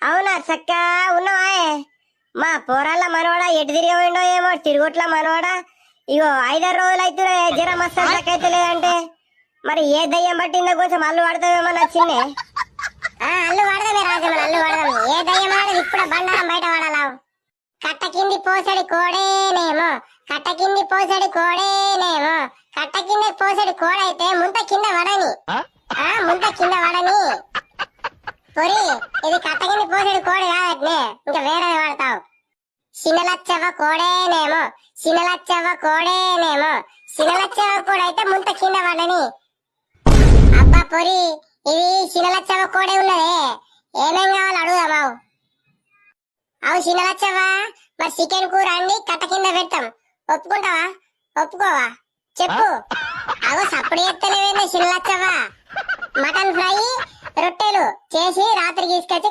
అవునా చక్క ఉన్నావా? మా పోరాళ్ళ మనోడా ఎటు తిరిగి పోయిండో ఏమో తిరుగుట్ల మనోడా. ఇగో 5-6 రోజులు అయితే జర మస్తు చక్కైతే లేదంటే మరి ఏ దయ్యం పట్టిందో కొంచెం అల్లు పడతావేమో నచ్చిందే. అల్లు పడదామే రాజమ్మని, అల్లు పడదాం. ఏ దయ్యం అనేది ఇప్పుడు బండారం బయట పడాలా? కట్ట కింది పోసడి కోడేనేమో, కట్ట కింది పోసడి కోడేనేమో, కట్ట కింద పోసడి కోడైతే ముంత కింద పడని, ముంత కింద పడని. పొరి ఇది కట్ట కింది పోసడి కోడి కాదట్నే, ఇంకా వేరే వాడతావు. సినలచ్చవ కోడేనేమో, సినలచ్చవ కోడేనేమో, సినలచ్చవ కోడైతే ముంత కింద పడని. అబ్బా పొరి ఇది సినలచ్చవ కోడే ఉన్నదే, ఏమేం కావాలి అడుగుదామావు. అవు సినలచ్చవా, మరి చికెన్ కూర అండి కట్ట కింద పెడతాం, ఒప్పుకుంటావా? ఒప్పుకోవా చెప్పు. అవు సప్పుడు ఎత్తలేవేంది సినలచ్చవా? మటన్ ఫ్రై రొట్టెలు చేసి రాత్రికి తీసుకొచ్చి